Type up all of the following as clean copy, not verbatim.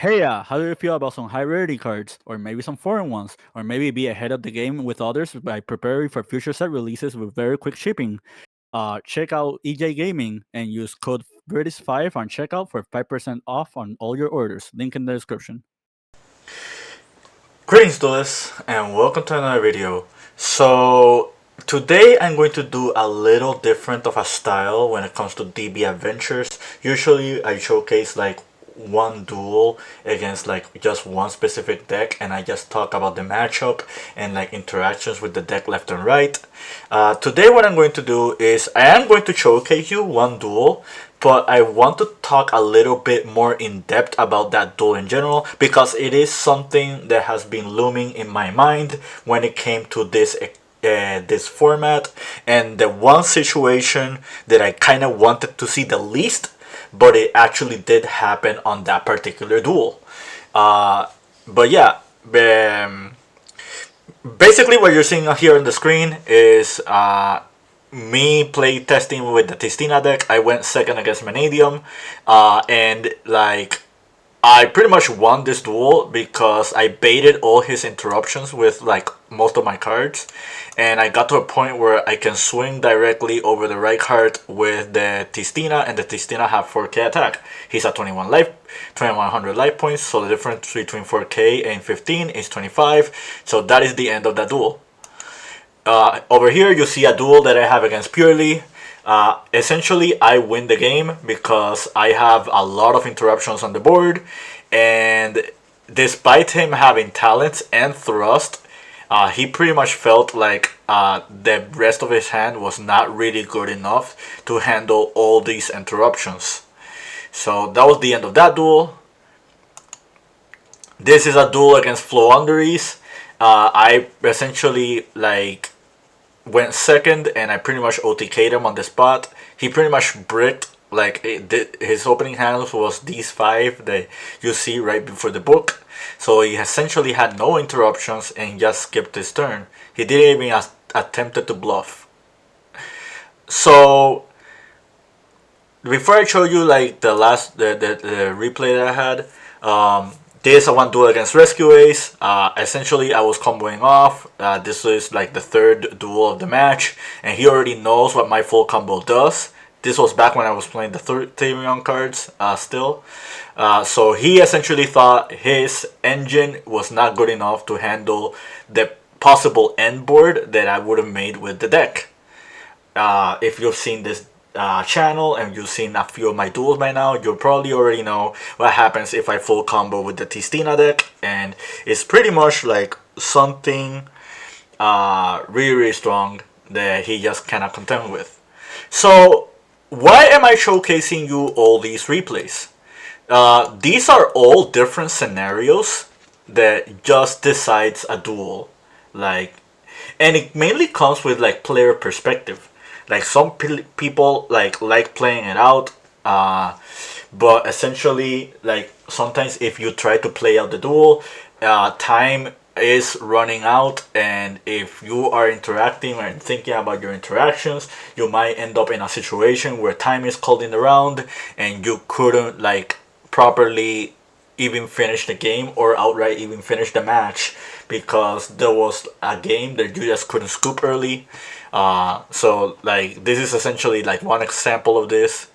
Hey, how do you feel about some high rarity cards, or maybe some foreign ones, or maybe be ahead of the game with others by preparing for future set releases with very quick shipping? Check out EJ Gaming and use code British5 on checkout for 5% off on all your orders. Link in the description. Greetings Dulles and welcome to another video. So today I'm going to do a little different of a style when it comes to DB adventures. Usually I showcase like one duel against like just one specific deck, and I just talk about the matchup and like interactions with the deck left and right. Today what I'm going to do is I am going to showcase you one duel, but I want to talk a little bit more in depth about that duel in general, because it is something that has been looming in my mind when it came to this format, and the one situation that I kind of wanted to see the least, but it actually did happen on that particular duel. But yeah, basically what you're seeing here on the screen is me play testing with the Tistina deck. I went second against Vanadium, and like I pretty much won this duel because I baited all his interruptions with like most of my cards, and I got to a point where I can swing directly over the right card with the Tistina, and the Tistina have 4k attack. He's at 2100 life points, so the difference between 4k and 15 is 25. So that is the end of that duel. Over here you see a duel that I have against Purely. Essentially I win the game because I have a lot of interruptions on the board, and despite him having talents and thrust, he pretty much felt like the rest of his hand was not really good enough to handle all these interruptions. So that was the end of that duel. This is a duel against Floanderies. I essentially like went second, and I pretty much OTK'd him on the spot. He pretty much bricked, like his opening hands was these 5 that you see right before the book. So he essentially had no interruptions and just skipped his turn. He didn't even attempted to bluff. So before I show you like the replay that I had, this I want to do against Rescue Ace. Essentially, I was comboing off. This is like the 3rd duel of the match, and he already knows what my full combo does. This was back when I was playing the Therion cards still. So he essentially thought his engine was not good enough to handle the possible end board that I would have made with the deck. If you've seen this channel and you've seen a few of my duels by now, you'll probably already know what happens if I full combo with the Tistina deck, and it's pretty much like something really strong that he just cannot contend with. So why am I showcasing you all these replays? These are all different scenarios that just decides a duel, like, and it mainly comes with like player perspective. Like some people like playing it out, but essentially like sometimes if you try to play out the duel, time is running out, and if you are interacting and thinking about your interactions, you might end up in a situation where time is called in the round and you couldn't like properly even finish the game or outright even finish the match because there was a game that you just couldn't scoop early. So like this is essentially like one example of this.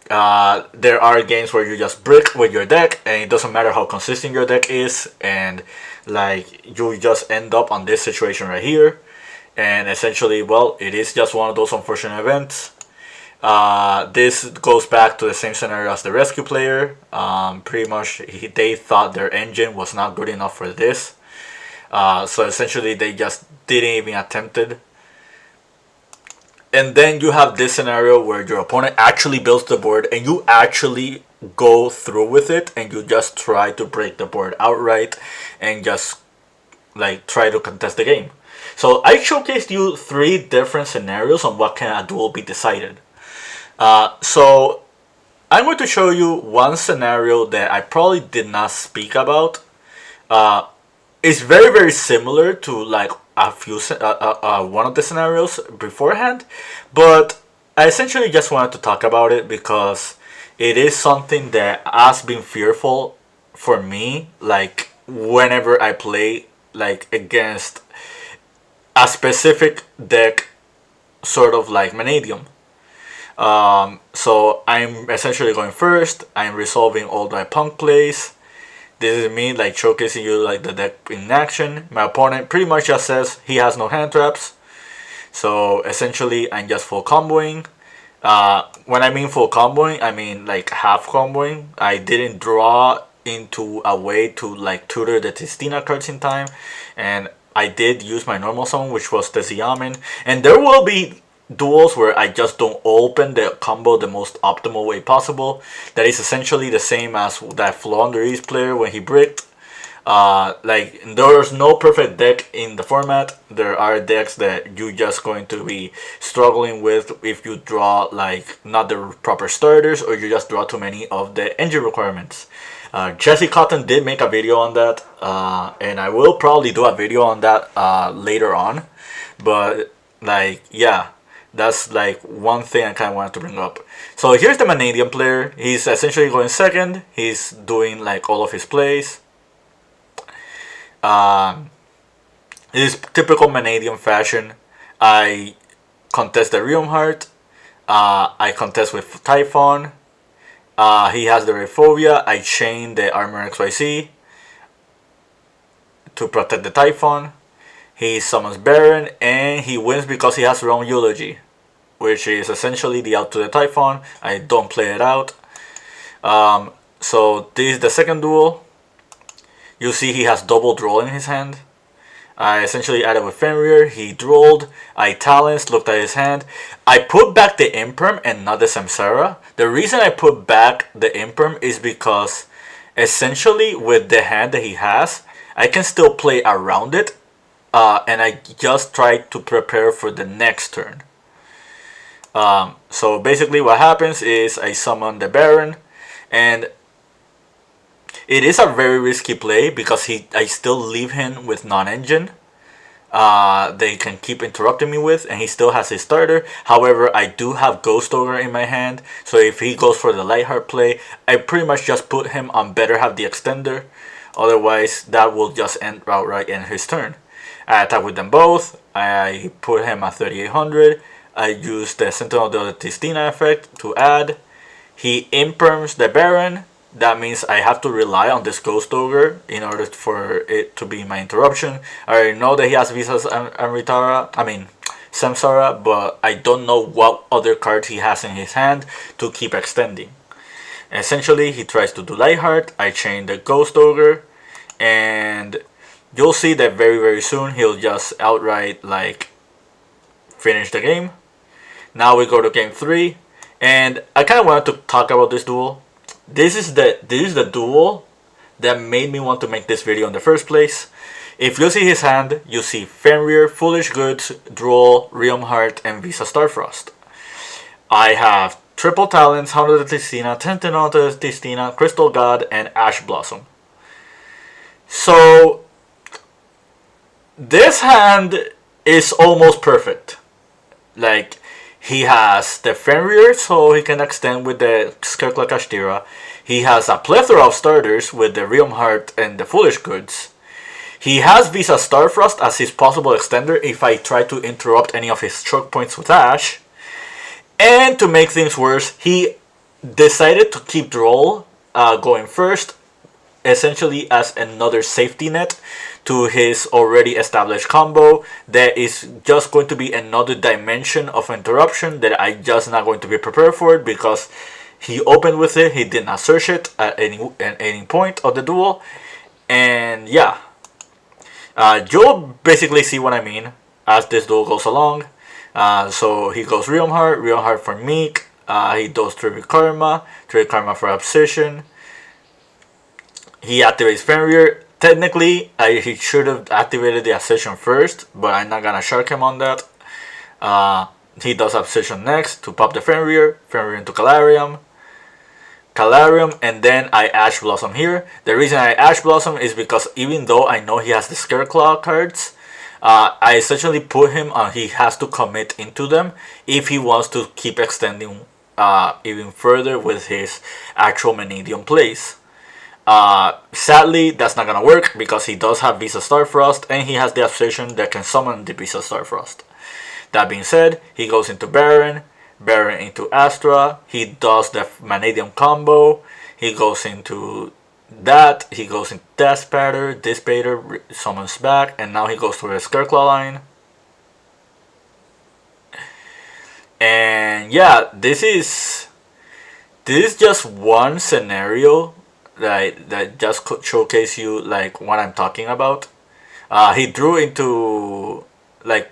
There are games where you just brick with your deck and it doesn't matter how consistent your deck is, and like you just end up on this situation right here. And essentially, well, it is just one of those unfortunate events. This goes back to the same scenario as the rescue player. Pretty much they thought their engine was not good enough for this. So essentially they just didn't even attempt it. And then you have this scenario where your opponent actually builds the board and you actually go through with it and you just try to break the board outright and just like try to contest the game. So I showcased you 3 different scenarios on what can a duel be decided. So I'm going to show you one scenario that I probably did not speak about. It's very similar to like a few one of the scenarios beforehand, but I essentially just wanted to talk about it because it is something that has been fearful for me, like whenever I play like against a specific deck, sort of like Vanadium. So I'm essentially going first. I'm resolving all my punk plays. This is me like showcasing you like the deck in action. My opponent pretty much just says he has no hand traps. So essentially I'm just full comboing. When I mean full comboing, I mean like half comboing. I didn't draw into a way to like tutor the Tistina cards in time, and I did use my normal summon, which was the Xiamen. And there will be duels where I just don't open the combo the most optimal way possible. That is essentially the same as that Flo under East player when he bricked. Like there's no perfect deck in the format. There are decks that you just going to be struggling with if you draw like not the proper starters, or you just draw too many of the engine requirements. Jesse Cotton did make a video on that, and I will probably do a video on that later on. But like, yeah, that's like one thing I kind of wanted to bring up. So here's the Vanadium player. He's essentially going second. He's doing like all of his plays. It is typical Vanadium fashion. I contest the Realm Heart. I contest with Typhon. He has the Rayphobia. I chain the Armor XYZ to protect the Typhon. He summons Baron, and he wins because he has Realm Eulogy, which is essentially the out to the Typhon. I don't play it out. So this is the second duel. You see he has double draw in his hand. I essentially added with Fenrir. He drolled. I Talents, looked at his hand. I put back the Imperm and not the Samsara. The reason I put back the Imperm is because essentially with the hand that he has, I can still play around it. And I just tried to prepare for the next turn. So basically what happens is I summon the Baron, and it is a very risky play because I still leave him with non-engine. They can keep interrupting me with, and he still has his starter. However, I do have Ghost Ogre in my hand, so if he goes for the Lightheart play, I pretty much just put him on better have the extender. Otherwise, that will just end outright in his turn. I attack with them both. I put him at 3800. I use the Sentinel de la Tistina effect to add. He imperms the Baron. That means I have to rely on this Ghost Ogre in order for it to be my interruption. I already know that he has Visas and Samsara, but I don't know what other cards he has in his hand to keep extending. Essentially, he tries to do Lightheart. I chain the Ghost Ogre, and you'll see that very, very soon he'll just outright like finish the game. Now we go to game 3, and I kind of wanted to talk about this duel. This is the duel that made me want to make this video in the first place. If you see his hand, you see Fenrir, Foolish Goods, Droll, Realm Heart, and Visa Starfrost. I have Triple Talents, Hound of the Tistina, Tentinel de Tistina, Crystal God, and Ash Blossom. So this hand is almost perfect. Like, he has the Fenrir, so he can extend with the Skirkla Kashtira. He has a plethora of starters with the Realm Heart and the Foolish Goods. He has Visa Starfrost as his possible extender if I try to interrupt any of his choke points with Ash. And to make things worse, he decided to keep Droll going first, essentially as another safety net to his already established combo. That is just going to be another dimension of interruption that I just not going to be prepared for it, because he opened with it, he did not search it at any point of the duel. And yeah, you'll basically see what I mean as this duel goes along. So he goes Realm Heart for Meek, he does Tribute Karma for Obsession. He activates Fenrir. Technically, he should have activated the Obsession first, but I'm not gonna shark him on that. He does Obsession next to pop the Fenrir into Calarium, and then I Ash Blossom here. The reason I Ash Blossom is because even though I know he has the Scareclaw cards, I essentially put him on he has to commit into them if he wants to keep extending even further with his actual Vanadium plays. Sadly, that's not gonna work because he does have Visa Starfrost and he has the obsession that can summon the Visa Starfrost. That being said, he goes into Baron, Baron into Astra, he does the Vanadium combo, he goes into that, he goes into Despater, Dispater summons back, and now he goes to the Scareclaw line. And yeah, this is just one scenario that just could showcase you like what I'm talking about. He drew into like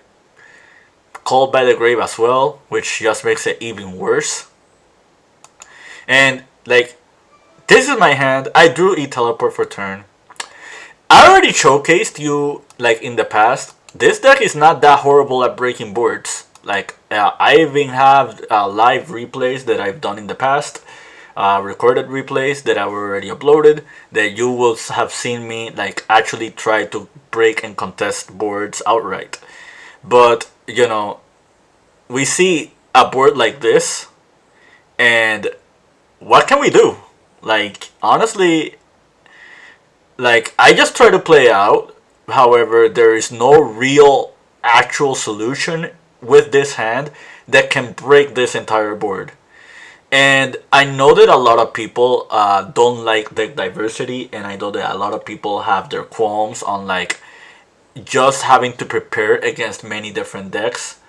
Called by the Grave as well, which just makes it even worse. And like this is my hand. I drew E Teleport for turn. I already showcased you like in the past. This deck is not that horrible at breaking boards. Like I even have live replays that I've done in the past, recorded replays that I've already uploaded. That you will have seen me like actually try to break and contest boards outright. But you know, we see a board like this, and what can we do? Like honestly, like I just try to play out. However, there is no real actual solution with this hand that can break this entire board. And I know that a lot of people don't like deck diversity, and I know that a lot of people have their qualms on like just having to prepare against many different decks.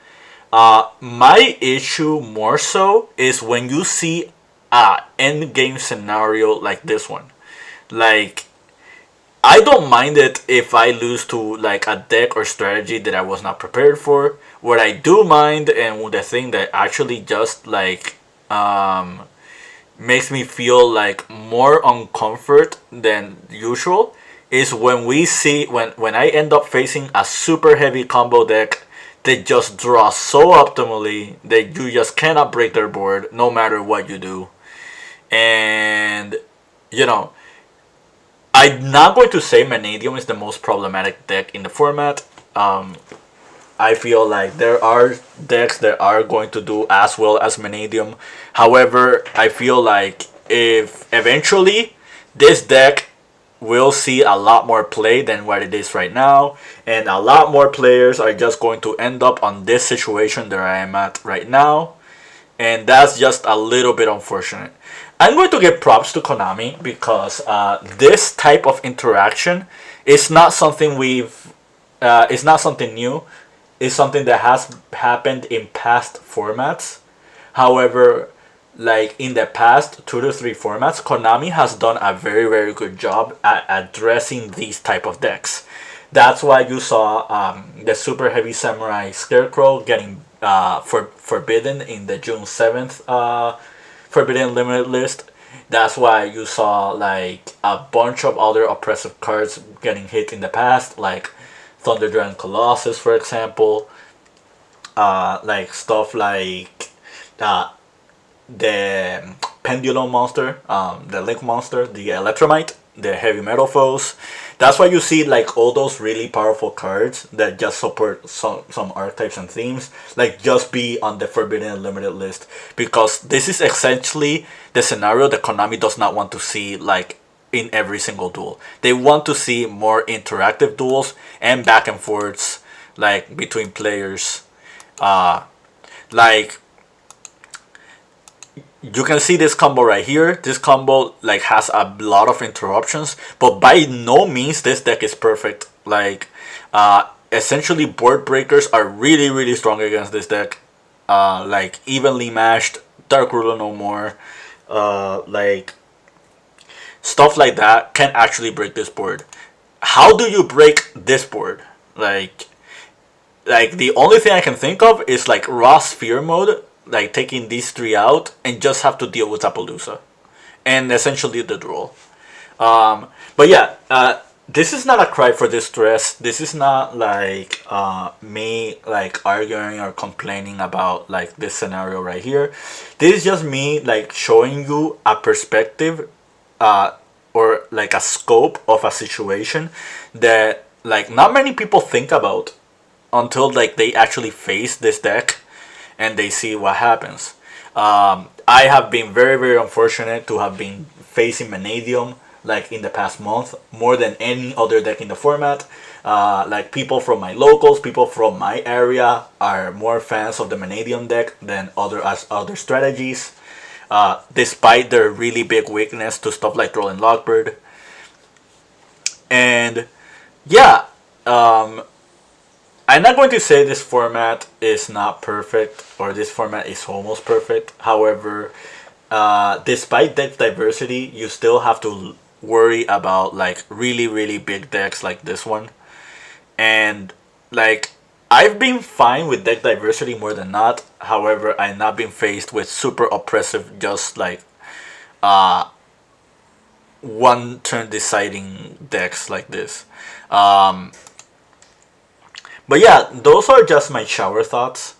My issue more so is when you see a end game scenario like this one. Like I don't mind it if I lose to like a deck or strategy that I was not prepared for. What I do mind, and the thing that actually just like makes me feel like more uncomfort than usual, is when we see when I end up facing a super heavy combo deck that just draws so optimally that you just cannot break their board no matter what you do. And you know, I'm not going to say Vanadium is the most problematic deck in the format. I feel like there are decks that are going to do as well as Vanadium. However, I feel like if eventually this deck will see a lot more play than what it is right now, and a lot more players are just going to end up on this situation that I am at right now, and that's just a little bit unfortunate. I'm going to give props to Konami because this type of interaction is not something it's not something new. It's something that has happened in past formats. However, like in the past 2 to 3 formats, Konami has done a very good job at addressing these type of decks. That's why you saw the Super Heavy Samurai Scarecrow getting forbidden in the June 7th Forbidden Limited list. That's why you saw like a bunch of other oppressive cards getting hit in the past, like Thunder Dragon Colossus, for example. Like stuff like the Pendulum monster, the Link monster, the Electromite, the Heavy Metal foes. That's why you see like all those really powerful cards that just support some archetypes and themes, like just be on the Forbidden Limited list, because this is essentially the scenario that Konami does not want to see like in every single duel. They want to see more interactive duels and back and forths like between players. Like you can see this combo right here. This combo like has a lot of interruptions, but by no means this deck is perfect. Like essentially board breakers are really strong against this deck. Like Evenly Matched, Dark Ruler No More, like stuff like that can actually break this board. How do you break this board? Like the only thing I can think of is like raw sphere mode, like taking these 3 out and just have to deal with Appaloosa and essentially the draw. But yeah, this is not a cry for distress. This is not like me like arguing or complaining about like this scenario right here. This is just me like showing you a perspective or like a scope of a situation that like not many people think about until like they actually face this deck and they see what happens. I have been very unfortunate to have been facing Vanadium like in the past month, more than any other deck in the format. Like people from my locals, people from my area are more fans of the Vanadium deck than other strategies, despite their really big weakness to stuff like Troll and Lockbird. And yeah, um, I'm not going to say this format is not perfect or this format is almost perfect. However, despite deck diversity, you still have to worry about like really big decks like this one. And like I've been fine with deck diversity more than not. However, I've not been faced with super oppressive, just like uh, one turn deciding decks like this. Um, But yeah, those are just my shower thoughts.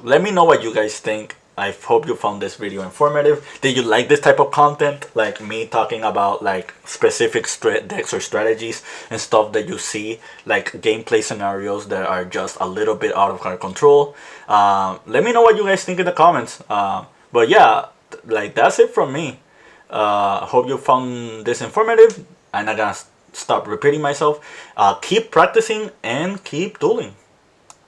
Let me know what you guys think. I hope you found this video informative. Did you like this type of content? Like me talking about like specific decks or strategies and stuff that you see, like gameplay scenarios that are just a little bit out of our control. Let me know what you guys think in the comments. But yeah, like that's it from me. Hope you found this informative. I'm not gonna stop repeating myself. Keep practicing and keep dueling.